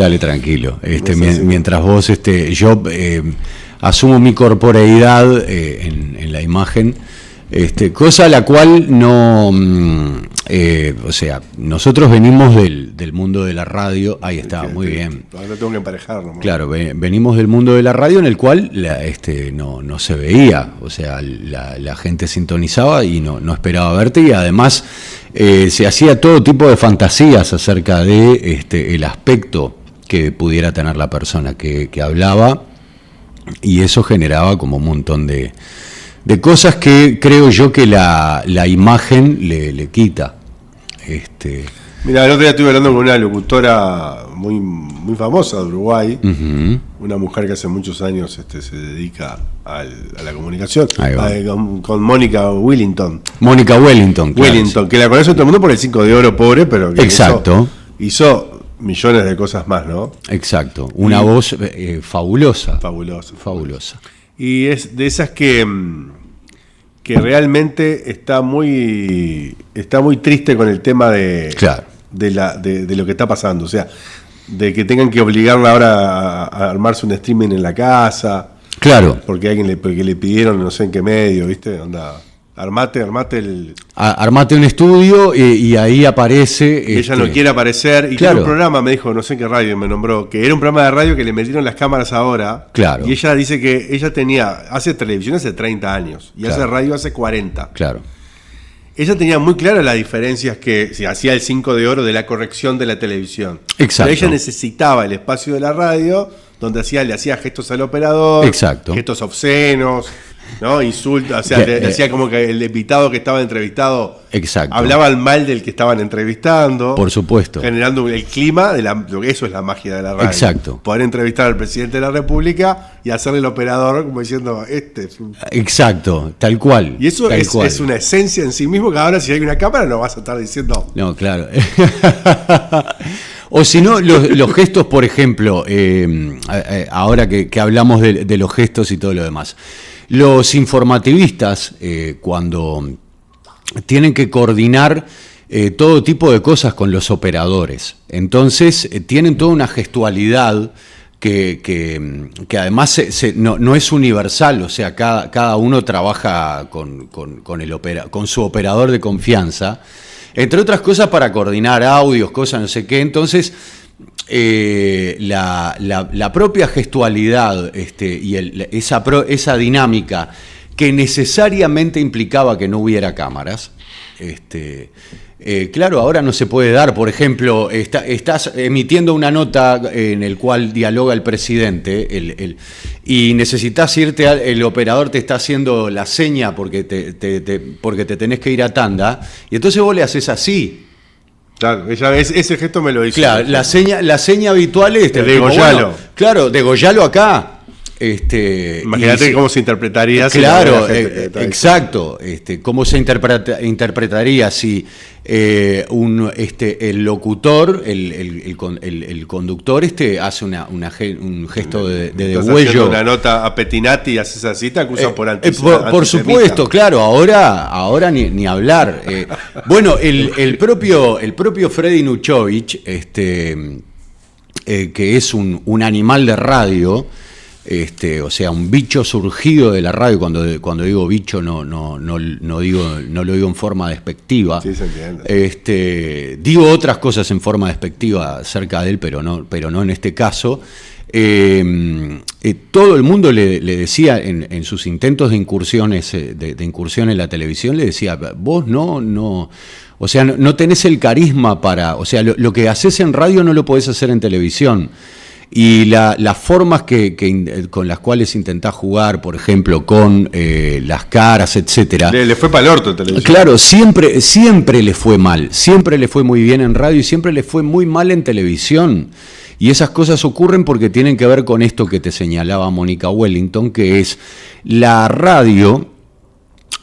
Dale, tranquilo. No sé si... Mientras vos, yo asumo mi corporeidad en la imagen, cosa a la cual no, o sea, nosotros venimos del mundo de la radio, ahí está, muy bien. Ahora tengo que emparejar, ¿no? Claro, venimos del mundo de la radio en el cual no se veía, o sea, la gente sintonizaba y no esperaba verte, y además se hacía todo tipo de fantasías acerca de el aspecto que pudiera tener la persona que hablaba, y eso generaba como un montón de cosas que creo yo que la imagen le quita. Mira, el otro día estuve hablando con una locutora muy famosa de Uruguay, una mujer que hace muchos años se dedica a la comunicación, con Mónica Wellington. Mónica Wellington, claro. Wellington, que la conoce todo el mundo por el 5 de oro, pobre, pero que exacto. hizo millones de cosas más, ¿no? Exacto, una voz fabulosa. Fabulosa. Y es de esas que realmente está muy triste con el tema de lo que está pasando. O sea, de que tengan que obligarla ahora a armarse un streaming en la casa. Claro. Porque le pidieron no sé en qué medio, ¿viste? Onda, armate un estudio y ahí aparece. Ella no quiere aparecer. Y claro, tiene un programa, me dijo, no sé en qué radio me nombró, que era un programa de radio que le metieron las cámaras ahora. Claro. Y ella dice que ella hace televisión hace 30 años y hace radio hace 40. Claro. Ella tenía muy claras las diferencias que se hacía el 5 de oro de la corrección de la televisión. Exacto. Pero ella necesitaba el espacio de la radio donde le hacía gestos al operador. Exacto. Gestos obscenos, ¿no? Insultos, o sea, decía como que el invitado que estaba entrevistado hablaba mal del que estaban entrevistando. Por supuesto. Generando el clima de eso es la magia de la radio. Exacto. Poder entrevistar al presidente de la República y hacerle el operador como diciendo, Exacto, tal cual. Y eso es una esencia en sí mismo, que ahora si hay una cámara no vas a estar diciendo. No, claro. O si no, los gestos, por ejemplo, ahora que hablamos de los gestos y todo lo demás. Los informativistas, cuando tienen que coordinar todo tipo de cosas con los operadores, entonces tienen toda una gestualidad que además no es universal, o sea, cada uno trabaja con su operador de confianza, entre otras cosas para coordinar audios, cosas no sé qué, entonces... la propia gestualidad y esa dinámica que necesariamente implicaba que no hubiera cámaras, claro, ahora no se puede dar. Por ejemplo, estás emitiendo una nota en el cual dialoga el presidente y necesitas irte, el operador te está haciendo la seña porque te tenés que ir a tanda, y entonces vos le haces así. Claro, ese gesto me lo hizo. Claro, la seña habitual es degollalo. Bueno, claro, degollalo acá. Imagínate cómo se interpretaría. Claro, exacto. Cómo se interpretaría si el locutor, el conductor, hace un gesto de degüello. Una nota a Pettinati y haces así, te acusan por antisemita. Por supuesto, claro. Ahora ni hablar. Bueno, el propio Freddy Nuchovich, que es un animal de radio. O sea, un bicho surgido de la radio. Cuando digo bicho no lo digo en forma despectiva. Sí, se entiende. Digo otras cosas en forma despectiva acerca de él, pero no en este caso. Todo el mundo le decía en sus intentos de incursiones de incursión en la televisión, le decía, vos no, o sea, no tenés el carisma para, o sea, lo que haces en radio no lo podés hacer en televisión. Y las formas con las cuales intentás jugar, por ejemplo, con las caras, etcétera. Le fue para el orto en televisión. Claro, siempre le fue mal. Siempre le fue muy bien en radio y siempre le fue muy mal en televisión. Y esas cosas ocurren porque tienen que ver con esto que te señalaba Mónica Wellington, que es la radio,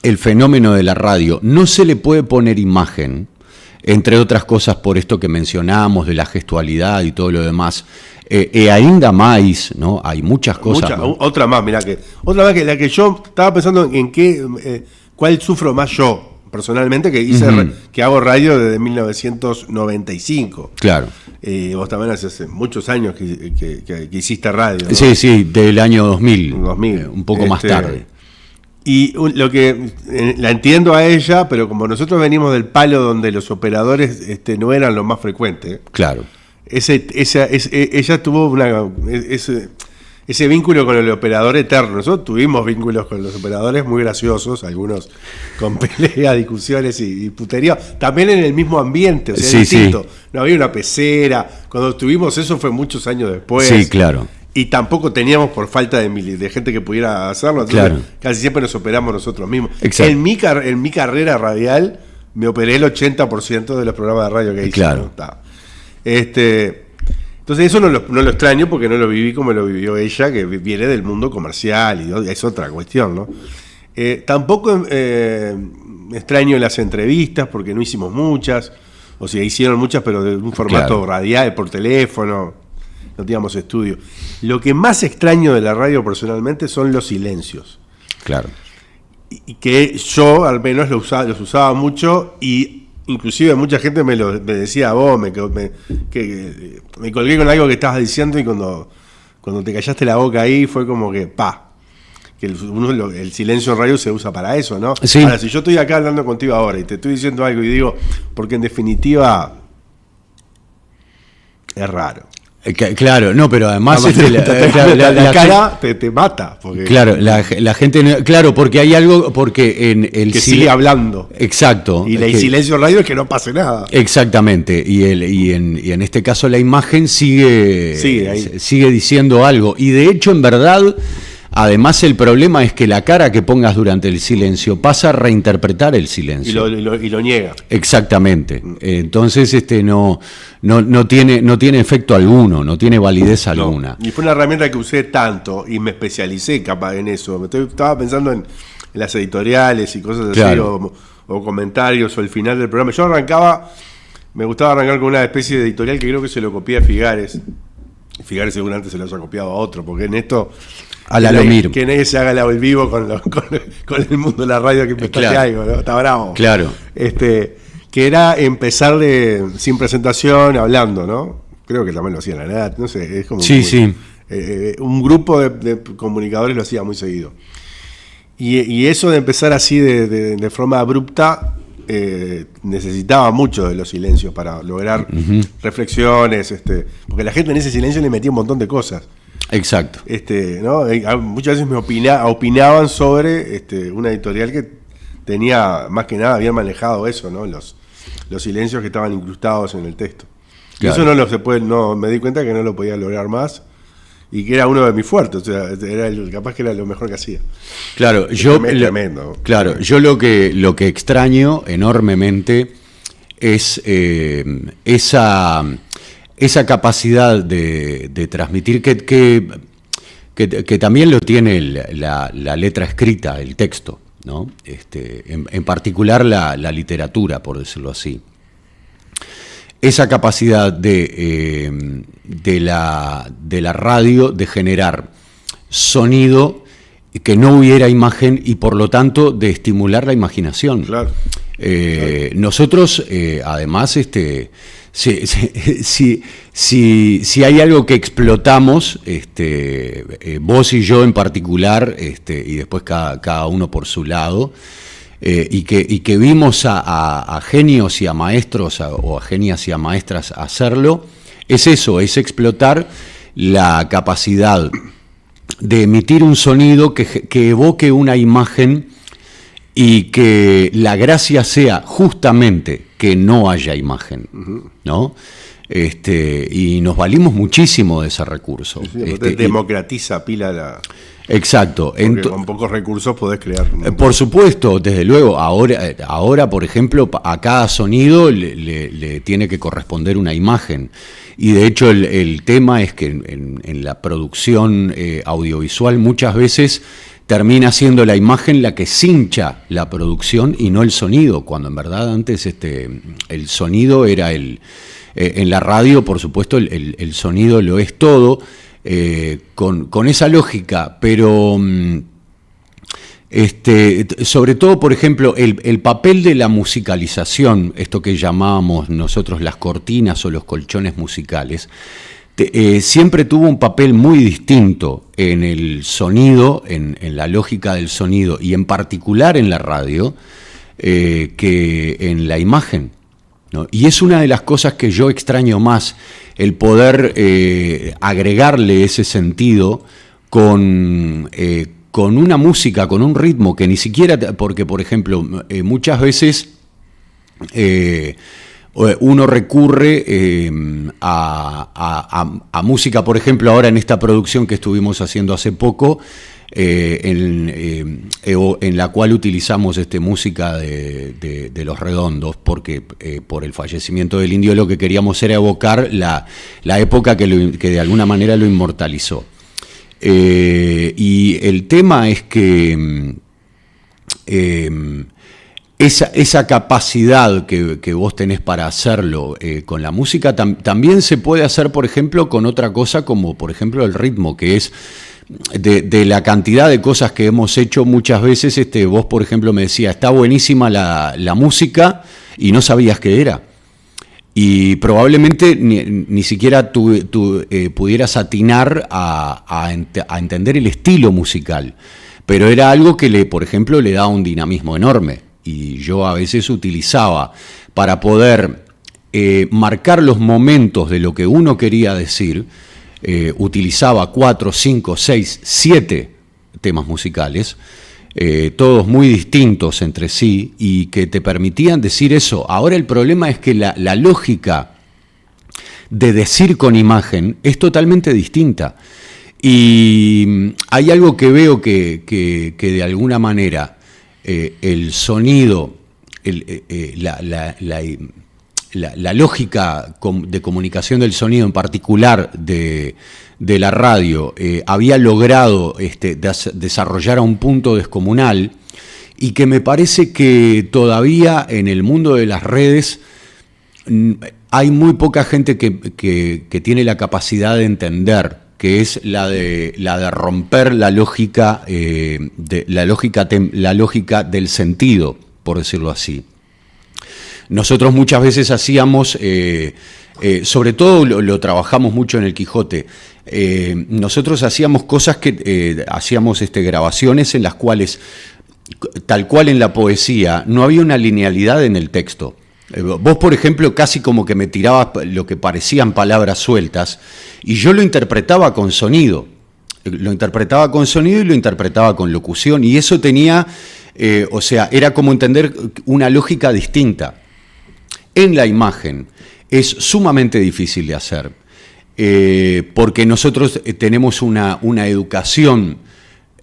el fenómeno de la radio. No se le puede poner imagen, entre otras cosas por esto que mencionamos de la gestualidad y todo lo demás. Ainda más, ¿no? Hay muchas cosas. Otra más que la que yo estaba pensando en cuál sufro más yo, personalmente, que hago radio desde 1995. Claro. Vos también hace muchos años que hiciste radio, ¿no? Sí, del año 2000. Un poco más tarde. Y lo que la entiendo a ella, pero como nosotros venimos del palo donde los operadores no eran lo más frecuente. Claro. Ella tuvo ese vínculo con el operador eterno. Nosotros tuvimos vínculos con los operadores muy graciosos, algunos con peleas, discusiones y putería, también en el mismo ambiente, o sea, distinto. Sí. No había una pecera. Cuando tuvimos eso fue muchos años después. Sí, claro. Y tampoco teníamos por falta de gente que pudiera hacerlo. Entonces, casi siempre nos operamos nosotros mismos. Exacto. En mi carrera radial me operé el 80% de los programas de radio que hice. Claro. ¿No? Entonces eso no lo extraño porque no lo viví como lo vivió ella, que viene del mundo comercial y es otra cuestión, ¿no? Tampoco extraño las entrevistas porque no hicimos muchas, o sea, hicieron muchas pero de un formato radial, por teléfono, no teníamos estudio. Lo que más extraño de la radio personalmente son los silencios. Claro. Y que yo al menos los usaba mucho y inclusive mucha gente me decía, vos me colgué con algo que estabas diciendo y cuando te callaste la boca ahí fue como que que el silencio en radio se usa para eso, ¿no? Sí. Ahora, si yo estoy acá hablando contigo ahora y te estoy diciendo algo y digo, porque en definitiva es raro. Claro, no, pero además la cara te mata. Porque, claro, la gente, claro, porque hay algo, porque en el que sigue hablando. Exacto. Y el silencio radio es que no pase nada. Exactamente. Y en este caso la imagen sigue diciendo algo. Y de hecho, en verdad, además el problema es que la cara que pongas durante el silencio pasa a reinterpretar el silencio. Y lo niega. Exactamente. Entonces no tiene efecto alguno, no tiene validez alguna. Y fue una herramienta que usé tanto y me especialicé capaz en eso. Estaba pensando en las editoriales y cosas así, claro. o comentarios o el final del programa. Me gustaba arrancar con una especie de editorial que creo que se lo copié a Figares. Figares seguramente se lo haya copiado a otro, porque en esto... Que nadie se haga el vivo con el mundo de la radio que me toque algo, ¿no? Está bravo. Claro. Que era empezar sin presentación, hablando, ¿no? Creo que también lo hacía la NAT, no sé, es como... Sí. Un grupo de comunicadores lo hacía muy seguido. Y eso de empezar así de forma abrupta, necesitaba mucho de los silencios para lograr reflexiones, porque la gente en ese silencio le metía un montón de cosas. Exacto. ¿No? Muchas veces opinaban sobre una editorial que tenía, más que nada, habían manejado eso, ¿no? Los silencios que estaban incrustados en el texto. Claro. Y eso me di cuenta que no lo podía lograr más y que era uno de mis fuertes, o sea, capaz que era lo mejor que hacía. Claro, tremendo. Claro, yo lo que extraño enormemente es esa capacidad de transmitir que también lo tiene la letra escrita, el texto, ¿no? En particular la literatura, por decirlo así. Esa capacidad de la radio de generar sonido, que no hubiera imagen y por lo tanto de estimular la imaginación. Claro. Nosotros, además, si hay algo que explotamos, vos y yo en particular, y después cada uno por su lado, y que vimos a genios y a maestros o a genias y a maestras hacerlo, es eso, es explotar la capacidad de emitir un sonido que evoque una imagen y que la gracia sea justamente que no haya imagen, ¿no? Y nos valimos muchísimo de ese recurso. Democratiza pila la... Exacto. Porque con pocos recursos podés crear. Por supuesto, desde luego. Ahora, por ejemplo, a cada sonido le tiene que corresponder una imagen. Y de hecho el tema es que en la producción audiovisual muchas veces termina siendo la imagen la que cincha la producción y no el sonido, cuando en verdad antes el sonido era en la radio, por supuesto, el sonido lo es todo, con esa lógica, pero Sobre todo, por ejemplo, el papel de la musicalización, esto que llamábamos nosotros las cortinas o los colchones musicales, siempre tuvo un papel muy distinto en el sonido, en la lógica del sonido y en particular en la radio, que en la imagen, ¿no? Y es una de las cosas que yo extraño más, el poder agregarle ese sentido con una música, con un ritmo que ni siquiera, porque por ejemplo, muchas veces uno recurre a música, por ejemplo, ahora en esta producción que estuvimos haciendo hace poco, en la cual utilizamos música de Los Redondos, porque por el fallecimiento del Indio lo que queríamos era evocar la época que de alguna manera lo inmortalizó. Y el tema es que esa capacidad que vos tenés para hacerlo con la música también se puede hacer, por ejemplo, con otra cosa como, por ejemplo, el ritmo, que es de la cantidad de cosas que hemos hecho muchas veces. Vos, por ejemplo, me decías, está buenísima la música y no sabías qué era. Y probablemente ni siquiera tú pudieras atinar a entender el estilo musical. Pero era algo que, por ejemplo, le daba un dinamismo enorme. Y yo a veces utilizaba para poder marcar los momentos de lo que uno quería decir, utilizaba 4, 5, 6, 7 temas musicales, todos muy distintos entre sí y que te permitían decir eso. Ahora el problema es que la lógica de decir con imagen es totalmente distinta. Y hay algo que veo que de alguna manera el sonido, la lógica de comunicación del sonido, en particular de la radio, había logrado desarrollar a un punto descomunal, y que me parece que todavía en el mundo de las redes hay muy poca gente que tiene la capacidad de entender, que es la de romper la lógica, la lógica del sentido, por decirlo así. Nosotros muchas veces hacíamos, sobre todo lo trabajamos mucho en el Quijote, nosotros hacíamos cosas hacíamos grabaciones en las cuales, tal cual en la poesía, no había una linealidad en el texto. Vos, por ejemplo, casi como que me tirabas lo que parecían palabras sueltas, y yo lo interpretaba con sonido. Lo interpretaba con sonido y lo interpretaba con locución, y eso tenía, era como entender una lógica distinta. En la imagen es sumamente difícil de hacer, porque nosotros tenemos una educación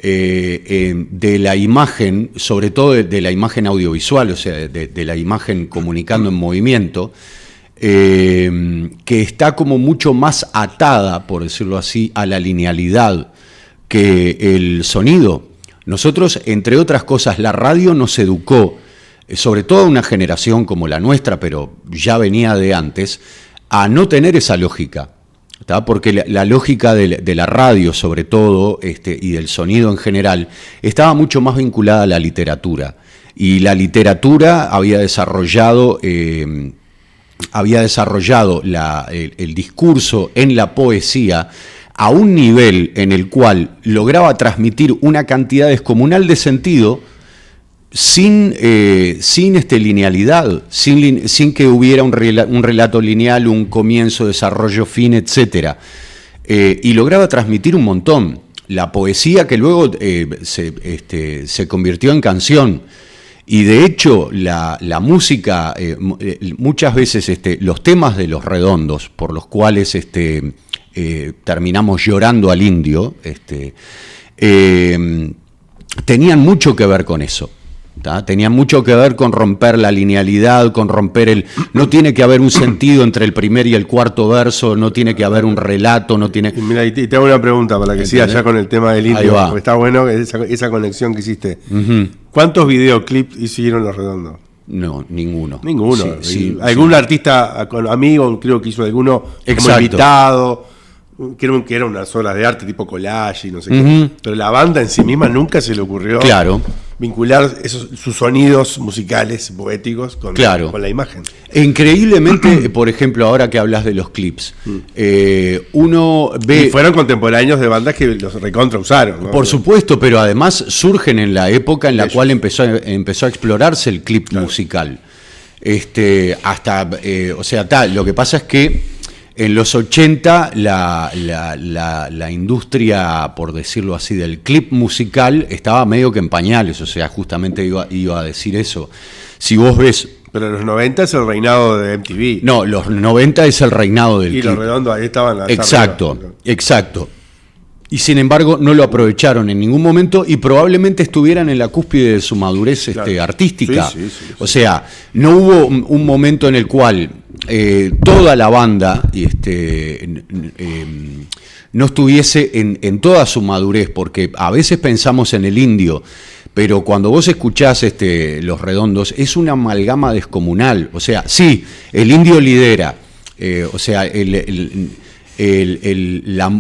de la imagen, sobre todo de la imagen audiovisual, o sea, de la imagen comunicando en movimiento, que está como mucho más atada, por decirlo así, a la linealidad que el sonido. Nosotros, entre otras cosas, la radio nos educó, sobre todo a una generación como la nuestra, pero ya venía de antes, a no tener esa lógica. ¿Tá? Porque la lógica de la radio, sobre todo, y del sonido en general, estaba mucho más vinculada a la literatura. Y la literatura había desarrollado el discurso en la poesía a un nivel en el cual lograba transmitir una cantidad descomunal de sentido sin linealidad, sin que hubiera un relato lineal, un comienzo, desarrollo, fin, etc. Y lograba transmitir un montón. La poesía que luego se convirtió en canción. Y de hecho, la música, muchas veces los temas de Los Redondos, por los cuales terminamos llorando al Indio, tenían mucho que ver con eso. Tenían mucho que ver con romper la linealidad, con romper no tiene que haber un sentido entre el primer y el cuarto verso, no tiene que haber un relato, no tiene... Mira, y te hago una pregunta para que sigas ya con el tema del Indio, porque está bueno esa conexión que hiciste. Uh-huh. ¿Cuántos videoclips hicieron Los Redondos? No, ninguno. Ninguno. ¿Algún artista amigo, creo que hizo alguno como invitado? que eran unas obras de arte tipo collage y no sé qué. Pero la banda en sí misma nunca se le ocurrió vincular sus sonidos musicales, poéticos, con la imagen. Increíblemente, por ejemplo, ahora que hablas de los clips, uno ve... Y fueron contemporáneos de bandas que los recontra usaron, ¿no? Por supuesto, pero además surgen en la época en la cual empezó a explorarse el clip musical. Lo que pasa es que en los 80 la industria, por decirlo así, del clip musical estaba medio que en pañales, o sea, justamente iba a decir eso. Si vos ves... Pero en los 90 es el reinado de MTV. No, los 90 es el reinado del clip. Y los redondos ahí estaban... Exacto. Y sin embargo no lo aprovecharon en ningún momento y probablemente estuvieran en la cúspide de su madurez artística. Sí. O sea, no hubo un momento en el cual toda la banda no estuviese en toda su madurez, porque a veces pensamos en el Indio, pero cuando vos escuchás Los Redondos es una amalgama descomunal. O sea, sí, el Indio lidera,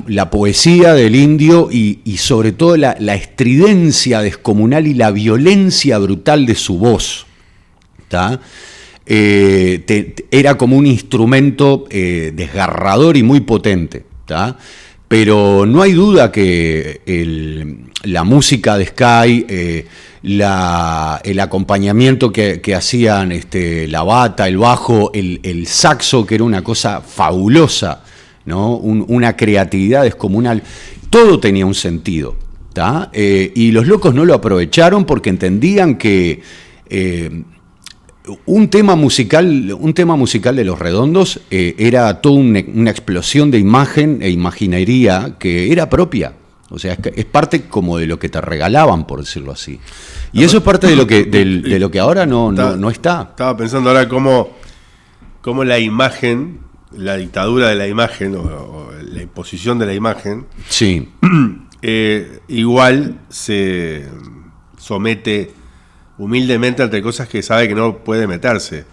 la poesía del Indio y sobre todo la estridencia descomunal y la violencia brutal de su voz, ¿tá? Era como un instrumento desgarrador y muy potente, ¿tá? Pero no hay duda que la música de Sky, el acompañamiento que hacían la bata, el bajo, el saxo, que era una cosa fabulosa, ¿no? Una creatividad descomunal, todo tenía un sentido, ¿tá? Y los locos no lo aprovecharon porque entendían que un tema musical de Los Redondos era toda una explosión de imagen e imaginería que era propia. O sea, es parte como de lo que te regalaban, por decirlo así. Y eso es parte de lo que ahora no está. Estaba pensando ahora cómo la imagen, la dictadura de la imagen o la imposición de la imagen, sí, igual se somete humildemente ante cosas que sabe que no puede meterse.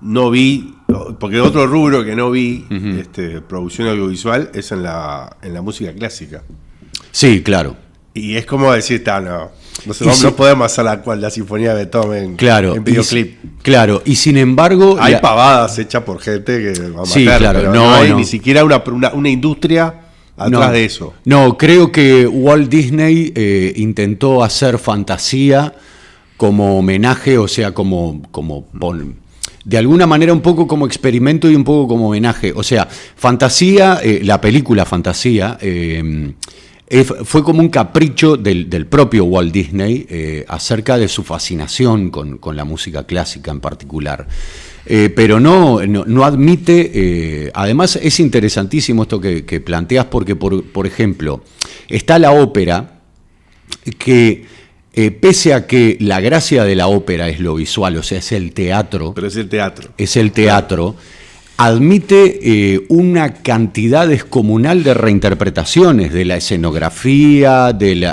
No vi, porque otro rubro que no vi, producción audiovisual, es en la música clásica. Sí, claro. Y es como decir, no podemos hacer la sinfonía de Beethoven en videoclip. Y sin embargo... Hay pavadas hechas por gente que va a matar, claro, pero no hay ni siquiera una industria atrás de eso. No, creo que Walt Disney intentó hacer fantasía como homenaje, o sea, de alguna manera un poco como experimento y un poco como homenaje. O sea, Fantasía, la película Fantasía, fue como un capricho del propio Walt Disney acerca de su fascinación con la música clásica en particular. Pero no admite, además es interesantísimo esto que planteas porque, por ejemplo, está la ópera que... pese a que la gracia de la ópera es lo visual, o sea, es el teatro. Pero es el teatro. Es el teatro. Admite una cantidad descomunal de reinterpretaciones de la escenografía, del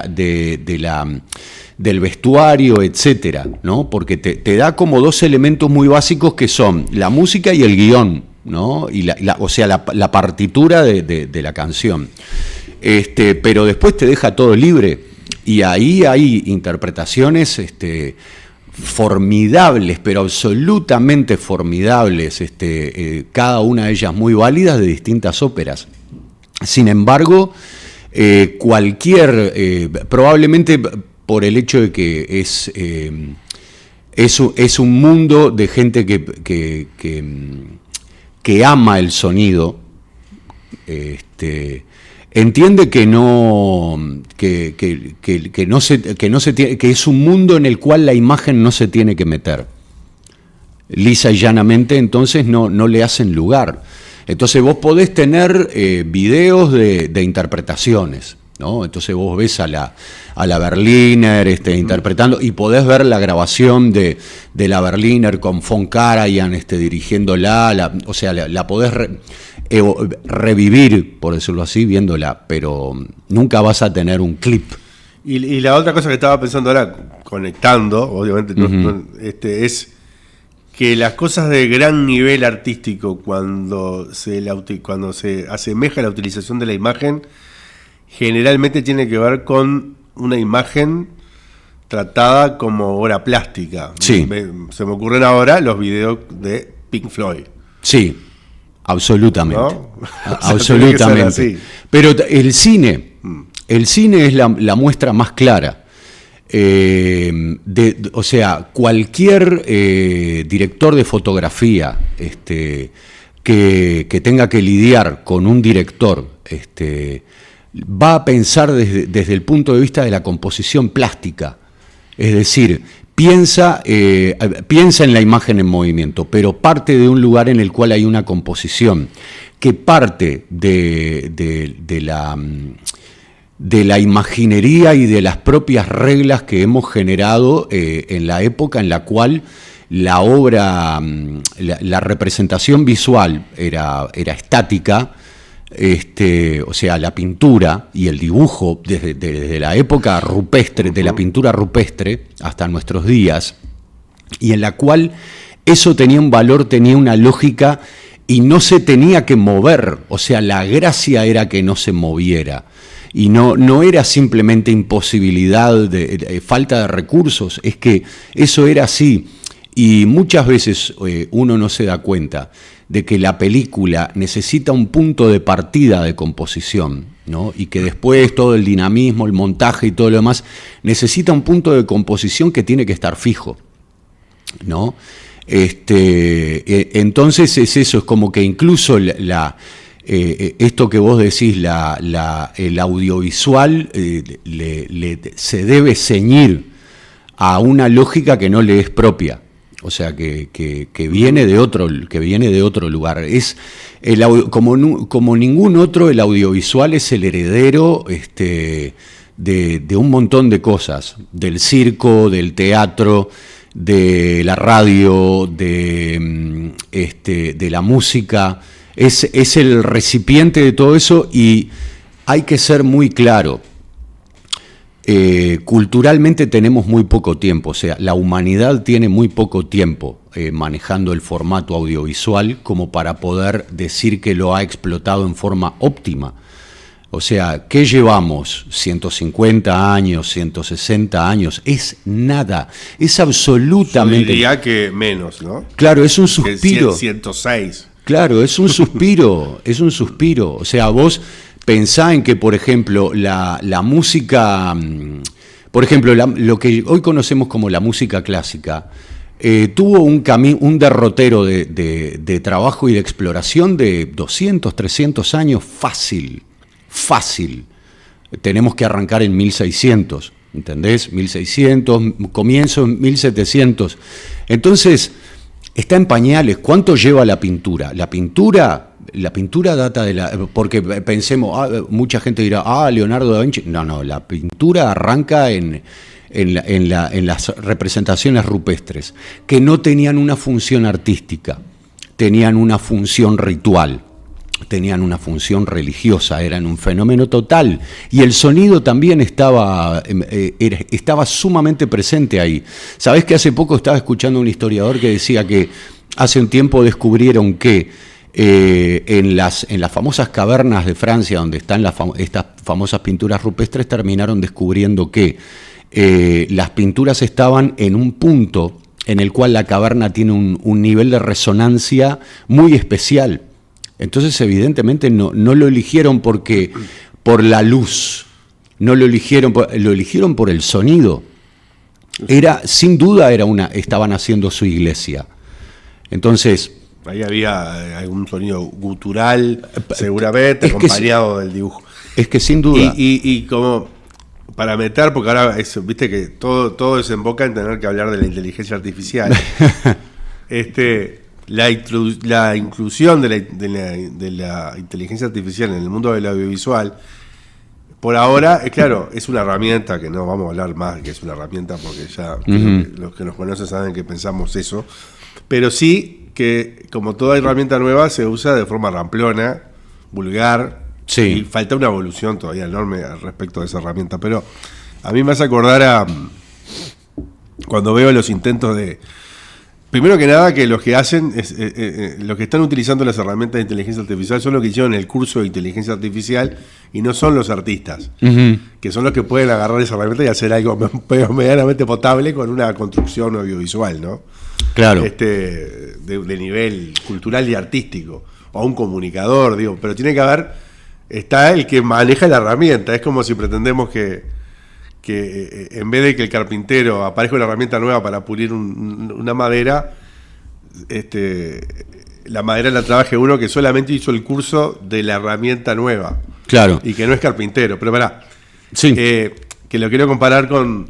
vestuario, etcétera, ¿no? Porque te da como dos elementos muy básicos que son la música y el guión, ¿no? Y la partitura de la canción. Pero después te deja todo libre. Y ahí hay interpretaciones formidables, pero absolutamente formidables, cada una de ellas muy válidas de distintas óperas. Sin embargo, probablemente por el hecho de que es un mundo de gente que ama el sonido, entiende que es un mundo en el cual la imagen no se tiene que meter. Lisa y llanamente, entonces no le hacen lugar. Entonces vos podés tener videos de interpretaciones, ¿no? Entonces vos ves a la Berliner interpretando y podés ver la grabación de la Berliner con von Karajan dirigiéndola, o sea, la podés revivir, por decirlo así, viéndola, pero nunca vas a tener un clip. Y la otra cosa que estaba pensando ahora, conectando, obviamente, es que las cosas de gran nivel artístico, cuando se asemeja la utilización de la imagen, generalmente tiene que ver con una imagen tratada como obra plástica. Sí. Se me ocurren ahora los videos de Pink Floyd. Sí, absolutamente. ¿No? Absolutamente. Pero el cine es la muestra más clara. O sea, cualquier director de fotografía que tenga que lidiar con un director va a pensar desde el punto de vista de la composición plástica. Es decir, piensa en la imagen en movimiento, pero parte de un lugar en el cual hay una composición que parte de la imaginería y de las propias reglas que hemos generado en la época en la cual la obra, la representación visual era estática, o sea, la pintura y el dibujo desde la época rupestre, de la pintura rupestre hasta nuestros días, y en la cual eso tenía un valor, tenía una lógica y no se tenía que mover, o sea, la gracia era que no se moviera. Y no era simplemente imposibilidad, falta de recursos, es que eso era así. Y muchas veces uno no se da cuenta de que la película necesita un punto de partida de composición, ¿no? Y que después todo el dinamismo, el montaje y todo lo demás necesita un punto de composición que tiene que estar fijo, ¿no? Entonces es eso, es como que incluso esto que vos decís, el audiovisual se debe ceñir a una lógica que no le es propia, o sea que viene de otro lugar. Es como ningún otro, el audiovisual es el heredero de un montón de cosas, del circo, del teatro, de la radio, de la música. Es el recipiente de todo eso y hay que ser muy claro. Culturalmente tenemos muy poco tiempo, o sea, la humanidad tiene muy poco tiempo manejando el formato audiovisual como para poder decir que lo ha explotado en forma óptima. O sea, ¿qué llevamos? 150 años, 160 años, es nada, es absolutamente... Yo diría que menos, ¿no? Claro, es un suspiro. 106. Claro, es un suspiro, O sea, vos pensá en que, por ejemplo, la música, por ejemplo, lo que hoy conocemos como la música clásica, tuvo un derrotero de trabajo y de exploración de 200, 300 años fácil. Tenemos que arrancar en 1600, ¿entendés? 1600, comienzo en 1700. Entonces, está en pañales. ¿Cuánto lleva la pintura? La pintura data porque pensemos, mucha gente dirá, Leonardo da Vinci. No, la pintura arranca en las representaciones rupestres, que no tenían una función artística, tenían una función ritual, tenían una función religiosa, eran un fenómeno total, y el sonido también estaba sumamente presente ahí. ¿Sabés que hace poco estaba escuchando a un historiador que decía que hace un tiempo descubrieron que en las famosas cavernas de Francia, donde están estas famosas pinturas rupestres, terminaron descubriendo que las pinturas estaban en un punto en el cual la caverna tiene un nivel de resonancia muy especial. Entonces, evidentemente, no lo eligieron por la luz, no lo eligieron por el sonido. Sin duda estaban haciendo su iglesia. Entonces, ahí había algún sonido gutural, seguramente, acompañado del dibujo. Es que sin duda. Y como para meter, porque ahora viste que todo desemboca en tener que hablar de la inteligencia artificial. La inclusión de la inteligencia artificial en el mundo del audiovisual, por ahora, claro, es una herramienta que no vamos a hablar más, que es una herramienta porque ya los que nos conocen saben que pensamos eso, pero sí que, como toda herramienta nueva, se usa de forma ramplona, vulgar, sí. Y falta una evolución todavía enorme respecto de esa herramienta. Pero a mí me hace acordar a cuando veo los intentos de Primero que nada, que los que hacen, los que están utilizando las herramientas de inteligencia artificial son los que hicieron el curso de inteligencia artificial y no son los artistas, que son los que pueden agarrar esa herramienta y hacer algo medianamente potable con una construcción audiovisual, ¿no? Claro. De nivel cultural y artístico, o un comunicador, digo, pero tiene que haber, está el que maneja la herramienta. Es como si pretendemos que en vez de que el carpintero aparezca una herramienta nueva para pulir una madera, la madera la trabaje uno que solamente hizo el curso de la herramienta nueva. Claro. Y que no es carpintero. Pero pará, sí. Que lo quiero comparar con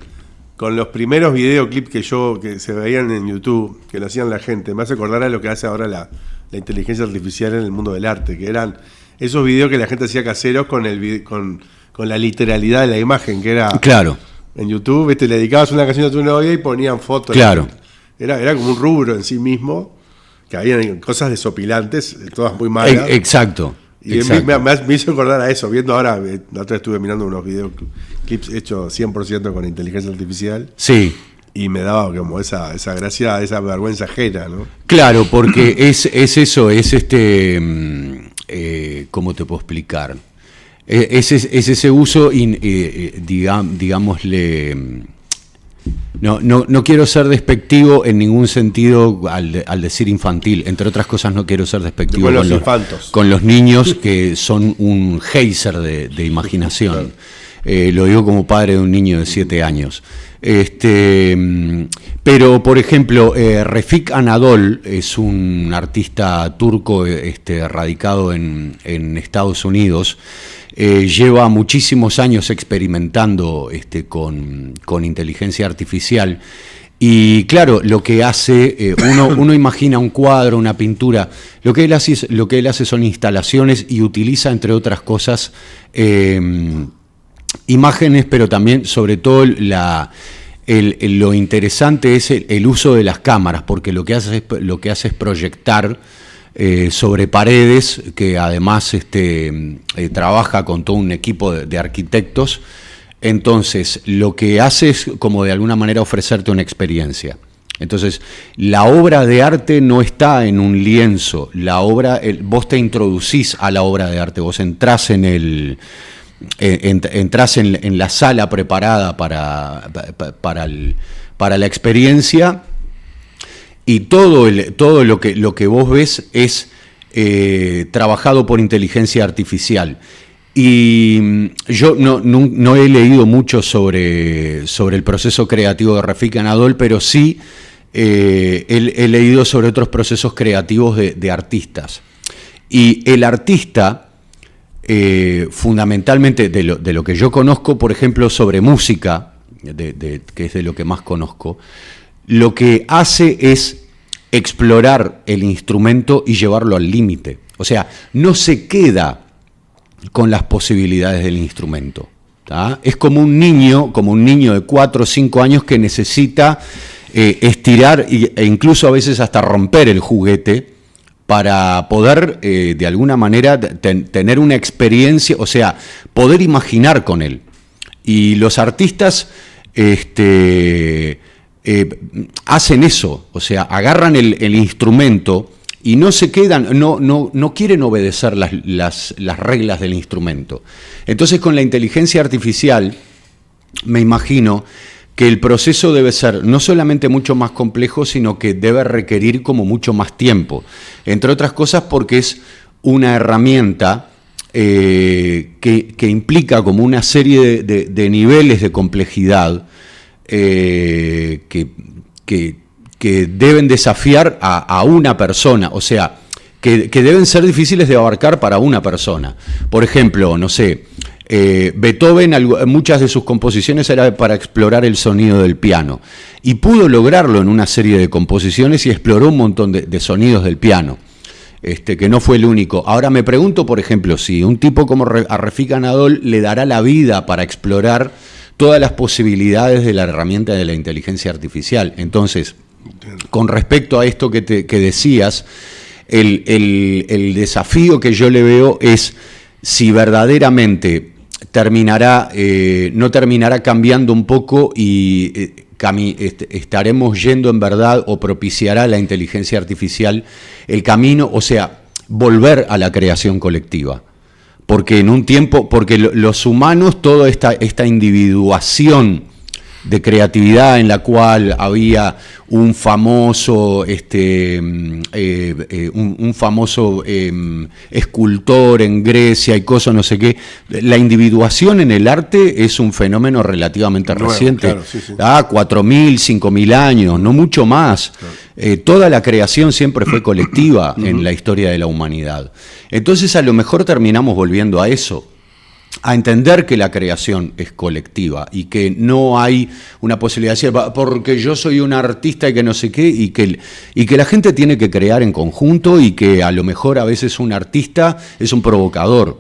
los primeros videoclips que se veían en YouTube, que lo hacían la gente. Me hace acordar a lo que hace ahora la inteligencia artificial en el mundo del arte, que eran esos videos que la gente hacía caseros con la literalidad de la imagen, que era... Claro. En YouTube, le dedicabas una canción a tu novia y ponían fotos. Claro. Era como un rubro en sí mismo, que había cosas desopilantes, todas muy malas. Exacto. Y me hizo acordar a eso, viendo ahora, la otra vez estuve mirando unos videoclips hechos 100% con inteligencia artificial. Sí. Y me daba como esa gracia, esa vergüenza ajena, ¿no? Claro, porque es eso, es ¿cómo te puedo explicar? Es ese uso, digámosle, no quiero ser despectivo en ningún sentido al decir infantil, entre otras cosas no quiero ser despectivo con los niños que son un geyser de imaginación. Lo digo como padre de un niño de 7 años. Pero, por ejemplo, Refik Anadol es un artista turco radicado en Estados Unidos. Lleva muchísimos años experimentando con inteligencia artificial y claro, lo que hace, uno imagina un cuadro, una pintura, lo que él hace son instalaciones y utiliza, entre otras cosas, imágenes, pero también, sobre todo, lo interesante es el uso de las cámaras, porque lo que hace es proyectar sobre paredes, que además trabaja con todo un equipo de arquitectos. Entonces, lo que hace es como de alguna manera ofrecerte una experiencia. Entonces, la obra de arte no está en un lienzo, vos te introducís a la obra de arte, vos entrás en la sala preparada para la experiencia. Y todo lo que vos ves es trabajado por inteligencia artificial. Y yo no he leído mucho sobre el proceso creativo de Refik Anadol, pero sí he leído sobre otros procesos creativos de artistas. Y el artista, fundamentalmente, de lo que yo conozco, por ejemplo, sobre música, que es de lo que más conozco, lo que hace es explorar el instrumento y llevarlo al límite. O sea, no se queda con las posibilidades del instrumento, ¿tá? Es como un niño de 4 o 5 años que necesita estirar e incluso a veces hasta romper el juguete para poder de alguna manera tener una experiencia, o sea, poder imaginar con él. Y los artistas hacen eso, o sea, agarran el instrumento y no se quedan, no quieren obedecer las reglas del instrumento. Entonces, con la inteligencia artificial, me imagino que el proceso debe ser no solamente mucho más complejo, sino que debe requerir como mucho más tiempo. Entre otras cosas porque es una herramienta que implica como una serie de niveles de complejidad que deben desafiar a una persona, o sea, que deben ser difíciles de abarcar para una persona. Por ejemplo, no sé, Beethoven, muchas de sus composiciones eran para explorar el sonido del piano, y pudo lograrlo en una serie de composiciones y exploró un montón de sonidos del piano, que no fue el único. Ahora me pregunto, por ejemplo, si un tipo como a Refik Anadol le dará la vida para explorar todas las posibilidades de la herramienta de la inteligencia artificial. Entonces, con respecto a esto que decías, el desafío que yo le veo es si verdaderamente no terminará cambiando un poco y estaremos yendo en verdad o propiciará la inteligencia artificial el camino, o sea, volver a la creación colectiva. Porque en un tiempo, porque los humanos, toda esta individuación de creatividad en la cual había un famoso escultor en Grecia y cosas no sé qué. La individuación en el arte es un fenómeno relativamente reciente, claro, sí. 4.000, 5.000 años, no mucho más. Claro. Toda la creación siempre fue colectiva en la historia de la humanidad. Entonces a lo mejor terminamos volviendo a eso, a entender que la creación es colectiva y que no hay una posibilidad de decir, porque yo soy un artista y que no sé qué, y que la gente tiene que crear en conjunto, y que a lo mejor a veces un artista es un provocador,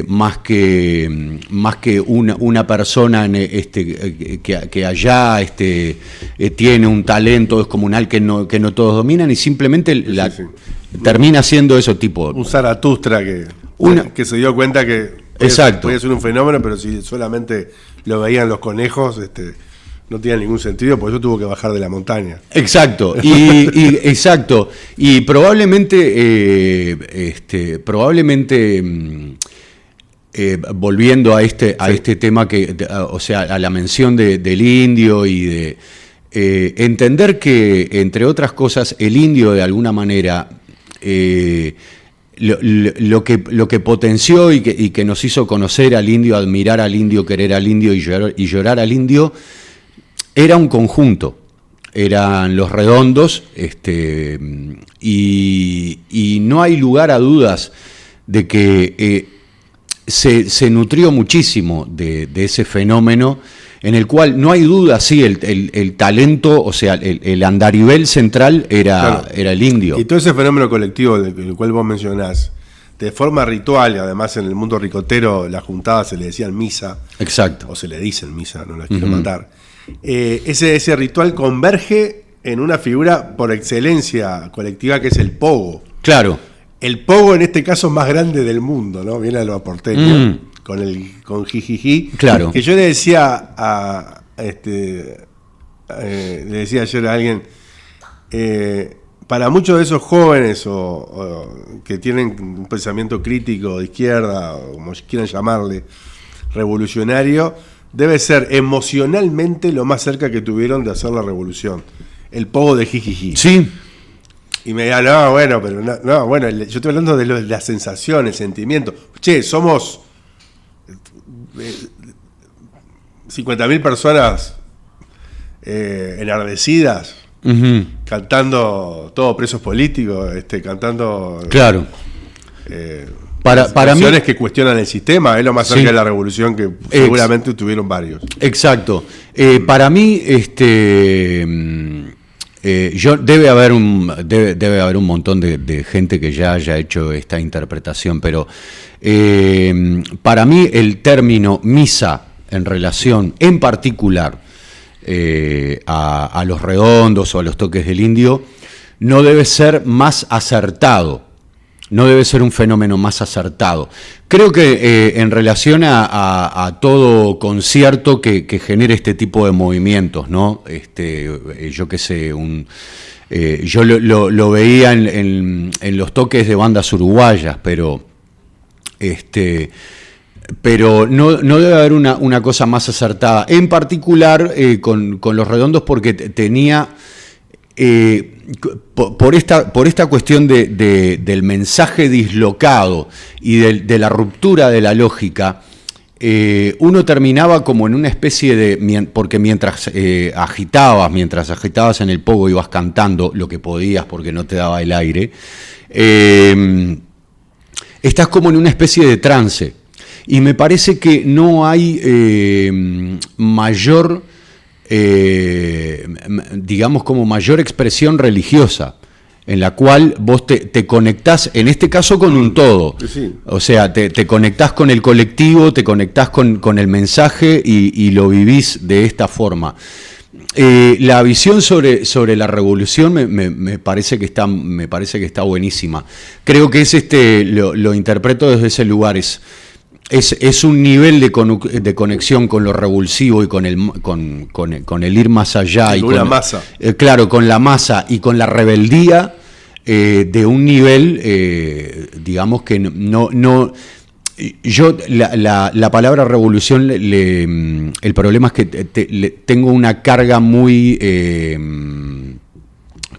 más que una persona que allá tiene un talento descomunal que no todos dominan, y simplemente termina siendo eso tipo. Un Zaratustra que se dio cuenta que podía ser un fenómeno, pero si solamente lo veían los conejos, no tenía ningún sentido, por eso tuvo que bajar de la montaña. Exacto, exacto. Y probablemente volviendo a este tema o sea, a la mención del indio y de entender que, entre otras cosas, el indio de alguna manera lo que potenció y que nos hizo conocer al indio, admirar al indio, querer al indio y llorar al indio, era un conjunto. Eran los redondos, y no hay lugar a dudas de que se nutrió muchísimo de ese fenómeno, en el cual no hay duda, sí, el talento, o sea, el andarivel central era el indio. Y todo ese fenómeno colectivo del cual vos mencionás, de forma ritual, y además en el mundo ricotero las juntadas se le decían misa. Exacto. O se le dicen misa, no las quiero matar. Ese ritual converge en una figura por excelencia colectiva que es el pogo. Claro. El pogo en este caso más grande del mundo, ¿no? Viene a lo porteño. Con jijiji, claro. Que yo le decía le decía ayer a alguien, para muchos de esos jóvenes o que tienen un pensamiento crítico de izquierda, o como quieran llamarle, revolucionario, debe ser emocionalmente lo más cerca que tuvieron de hacer la revolución, el pogo de jijiji. Sí. Y me decía, no, bueno, pero no, bueno, yo estoy hablando de la sensación, el sentimiento. Che, somos 50.000 personas enardecidas, cantando, todos presos políticos, cantando. Claro. Para mí, que cuestionan el sistema, es lo más cerca de la revolución que seguramente tuvieron varios. Exacto. Para mí, debe haber un montón de gente que ya haya hecho esta interpretación, pero para mí el término misa en relación, en particular, a los redondos o a los toques del indio, no debe ser más acertado, no debe ser un fenómeno más acertado. Creo que en relación a todo concierto que genere este tipo de movimientos, ¿no? Yo qué sé, yo lo veía en los toques de bandas uruguayas, pero no debe haber una cosa más acertada, en particular con los redondos, porque tenía, por esta cuestión del mensaje dislocado y de la ruptura de la lógica, uno terminaba como en una especie de, porque mientras agitabas en el pogo, ibas cantando lo que podías porque no te daba el aire, estás como en una especie de trance. Y me parece que no hay mayor, mayor expresión religiosa en la cual vos te conectás, en este caso con un todo. Sí. O sea, te conectás con el colectivo, te conectás con el mensaje y lo vivís de esta forma. La visión sobre la revolución me parece que está buenísima. Creo que es lo interpreto desde ese lugar. es un nivel de conexión con lo revulsivo y con el ir más allá. Y con la masa. Claro, con la masa y con la rebeldía de un nivel, digamos que no yo la palabra revolución, el problema es que tengo una carga muy,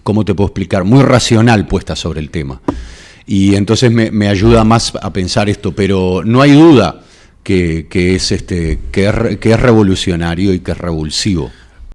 ¿cómo te puedo explicar? Muy racional puesta sobre el tema. Y entonces me ayuda más a pensar esto, pero no hay duda que es revolucionario y que es revulsivo.